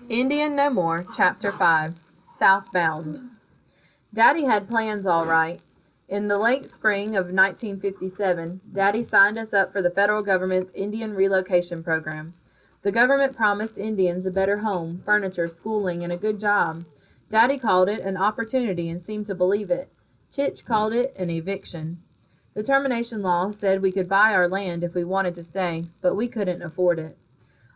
Indian No More, Chapter 5, Southbound. Daddy had plans all right. In the late spring of 1957, Daddy signed us up for the federal government's Indian Relocation Program. The government promised Indians a better home, furniture, schooling, and a good job. Daddy called it an opportunity and seemed to believe it. Chich called it an eviction. The termination law said we could buy our land if we wanted to stay, but we couldn't afford it.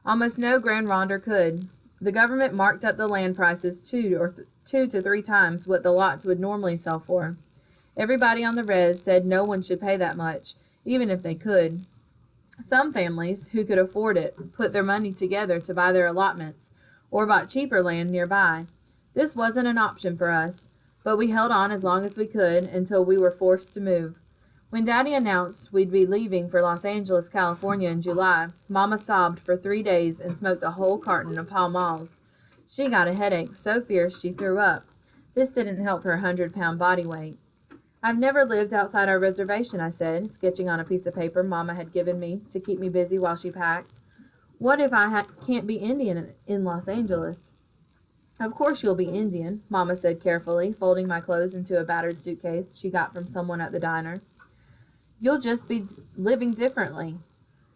Almost no Grand Ronder could. The government marked up the land prices two to three times what the lots would normally sell for. Everybody on the res said no one should pay that much, even if they could. Some families, who could afford it, put their money together to buy their allotments, or bought cheaper land nearby. This wasn't an option for us, but we held on as long as we could until we were forced to move. When Daddy announced we'd be leaving for Los Angeles, California in July, Mama sobbed for 3 days and smoked a whole carton of Pall Malls. She got a headache so fierce she threw up. This didn't help her 100-pound body weight. I've never lived outside our reservation, I said, sketching on a piece of paper Mama had given me to keep me busy while she packed. What if I can't be Indian in Los Angeles? Of course you'll be Indian, Mama said carefully, folding my clothes into a battered suitcase she got from someone at the diner. You'll just be living differently.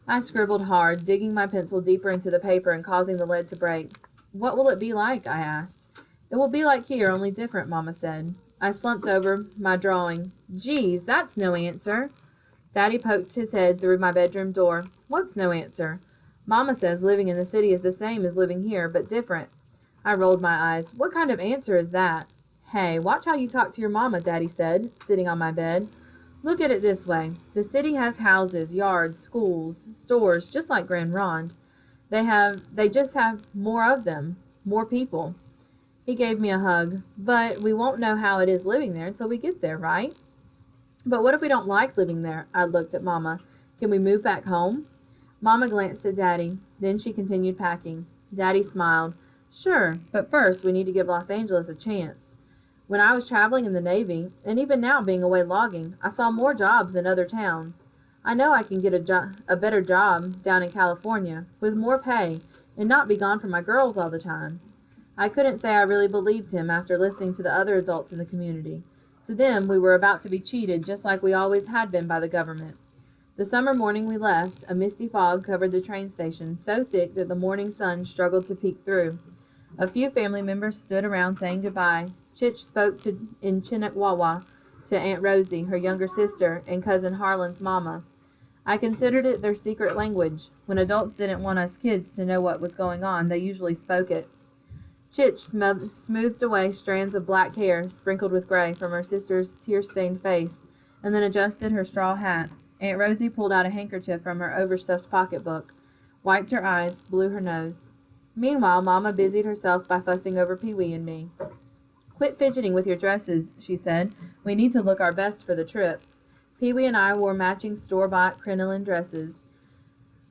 I scribbled hard, digging my pencil deeper into the paper and causing the lead to break. What will it be like? I asked. It will be like here, only different, Mama said. I slumped over my drawing. Geez, that's no answer. Daddy poked his head through my bedroom door. What's no answer? Mama says living in the city is the same as living here, but different. I rolled my eyes. What kind of answer is that? Hey, watch how you talk to your mama, Daddy said, sitting on my bed. Look at it this way. The city has houses, yards, schools, stores, just like Grand Ronde. They just have more of them, more people. He gave me a hug. But we won't know how it is living there until we get there, right? But what if we don't like living there? I looked at Mama. Can we move back home? Mama glanced at Daddy. Then she continued packing. Daddy smiled. Sure, but first we need to give Los Angeles a chance. When I was traveling in the Navy, and even now being away logging, I saw more jobs in other towns. I know I can get a better job down in California, with more pay, and not be gone from my girls all the time. I couldn't say I really believed him after listening to the other adults in the community. To them, we were about to be cheated just like we always had been by the government. The summer morning we left, a misty fog covered the train station, so thick that the morning sun struggled to peek through. A few family members stood around saying goodbye. Chich spoke in Chinakwawa to Aunt Rosie, her younger sister, and Cousin Harlan's mama. I considered it their secret language. When adults didn't want us kids to know what was going on, they usually spoke it. Chich smoothed away strands of black hair, sprinkled with gray, from her sister's tear-stained face, and then adjusted her straw hat. Aunt Rosie pulled out a handkerchief from her overstuffed pocketbook, wiped her eyes, blew her nose. Meanwhile, Mama busied herself by fussing over Pee-wee and me. Quit fidgeting with your dresses, she said. We need to look our best for the trip. Pee-wee and I wore matching store-bought crinoline dresses,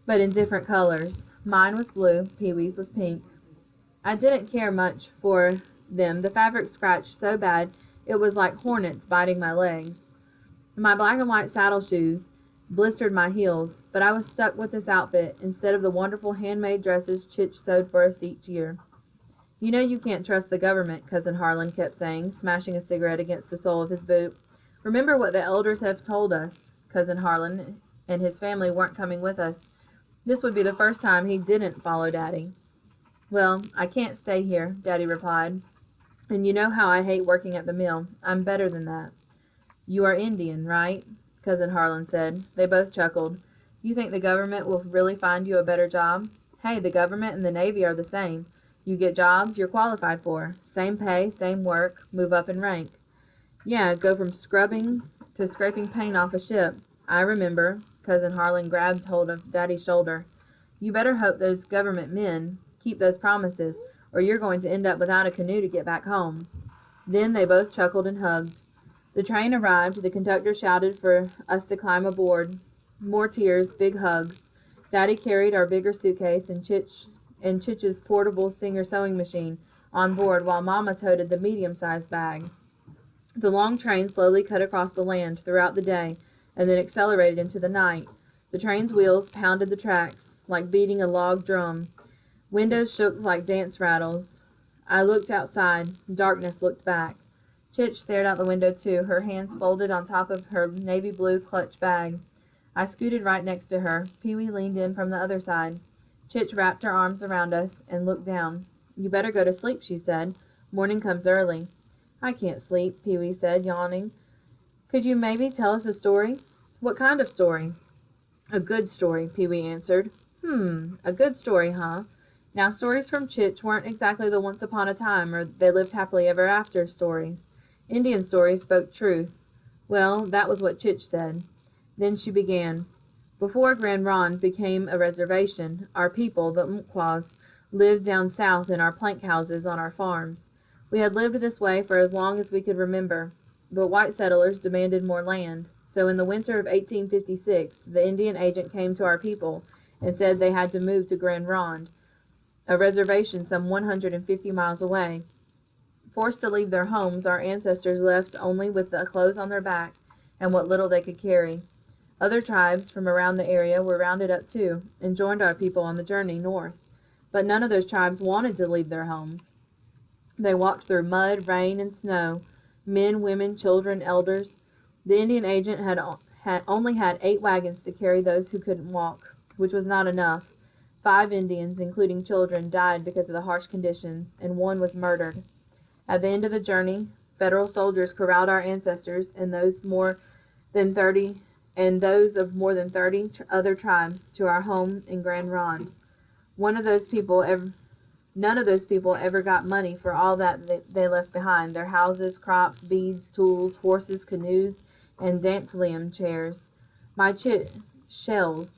but in different colors. Mine was blue, Pee-wee's was pink. I didn't care much for them. The fabric scratched so bad it was like hornets biting my legs. My black and white saddle shoes blistered my heels, but I was stuck with this outfit instead of the wonderful handmade dresses Chich sewed for us each year. You know you can't trust the government, Cousin Harlan kept saying, smashing a cigarette against the sole of his boot. Remember what the elders have told us. Cousin Harlan and his family weren't coming with us. This would be the first time he didn't follow Daddy. Well, I can't stay here, Daddy replied. And you know how I hate working at the mill. I'm better than that. You are Indian, right? Cousin Harlan said. They both chuckled. You think the government will really find you a better job? Hey, the government and the Navy are the same. You get jobs you're qualified for. Same pay, same work, move up in rank. Yeah, go from scrubbing to scraping paint off a ship. I remember. Cousin Harlan grabbed hold of Daddy's shoulder. You better hope those government men keep those promises, or you're going to end up without a canoe to get back home. Then they both chuckled and hugged. The train arrived. The conductor shouted for us to climb aboard. More tears, big hugs. Daddy carried our bigger suitcase and Chich's portable Singer sewing machine on board while Mama toted the medium-sized bag. The long train slowly cut across the land throughout the day and then accelerated into the night. The train's wheels pounded the tracks like beating a log drum. Windows shook like dance rattles. I looked outside. Darkness looked back. Chitch stared out the window too, her hands folded on top of her navy blue clutch bag. I scooted right next to her. Pee-wee leaned in from the other side. Chitch wrapped her arms around us and looked down. You better go to sleep, she said. Morning comes early. I can't sleep, Pee-wee said, yawning. Could you maybe tell us a story? What kind of story? A good story, Pee-wee answered. A good story, huh? Now, stories from Chitch weren't exactly the once upon a time or they lived happily ever after stories. Indian stories spoke truth. Well, that was what Chitch said. Then she began. Before Grand Ronde became a reservation, our people, the Umpqua, lived down south in our plank houses on our farms. We had lived this way for as long as we could remember, but white settlers demanded more land. So in the winter of 1856, the Indian agent came to our people and said they had to move to Grand Ronde, a reservation some 150 miles away. Forced to leave their homes, our ancestors left only with the clothes on their back and what little they could carry. Other tribes from around the area were rounded up too and joined our people on the journey north. But none of those tribes wanted to leave their homes. They walked through mud, rain, and snow, men, women, children, elders. The Indian agent had only had 8 wagons to carry those who couldn't walk, which was not enough. 5 Indians, including children, died because of the harsh conditions, and 1 was murdered. At the end of the journey, Federal soldiers corralled our ancestors and those of more than 30 other tribes to our home in Grand Ronde. None of those people ever got money for all that they left behind: their houses, crops, beads, tools, horses, canoes, and dantalium chairs. My chit shells,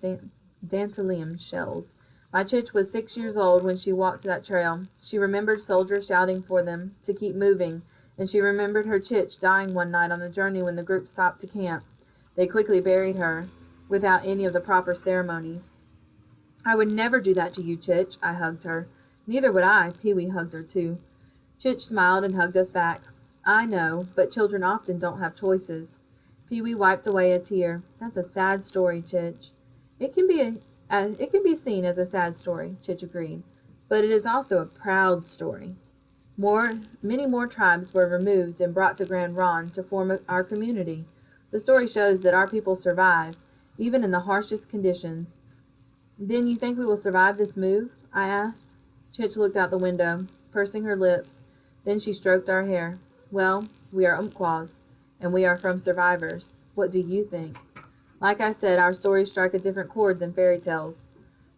dantalium shells. My Chitch was 6 years old when she walked that trail. She remembered soldiers shouting for them to keep moving, and she remembered her Chitch dying one night on the journey when the group stopped to camp. They quickly buried her, without any of the proper ceremonies. I would never do that to you, Chitch, I hugged her. Neither would I, Pee-wee hugged her too. Chitch smiled and hugged us back. I know, but children often don't have choices. Pee-wee wiped away a tear. That's a sad story, Chitch. It can be seen as a sad story, Chitch agreed, but it is also a proud story. Many more tribes were removed and brought to Grand Ronde to form our community. The story shows that our people survive, even in the harshest conditions. Then you think we will survive this move? I asked. Chitch looked out the window, pursing her lips. Then she stroked our hair. Well, we are Umpqua, and we are from survivors. What do you think? Like I said, our stories strike a different chord than fairy tales.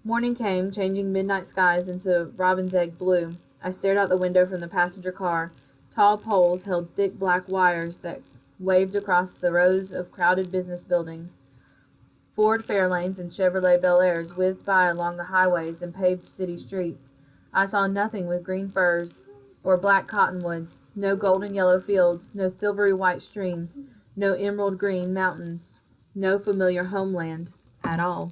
Morning came, changing midnight skies into robin's egg blue. I stared out the window from the passenger car. Tall poles held thick black wires that waved across the rows of crowded business buildings. Ford Fairlanes and Chevrolet Bel Airs whizzed by along the highways and paved city streets. I saw nothing with green firs or black cottonwoods, no golden yellow fields, no silvery white streams, no emerald green mountains, no familiar homeland at all.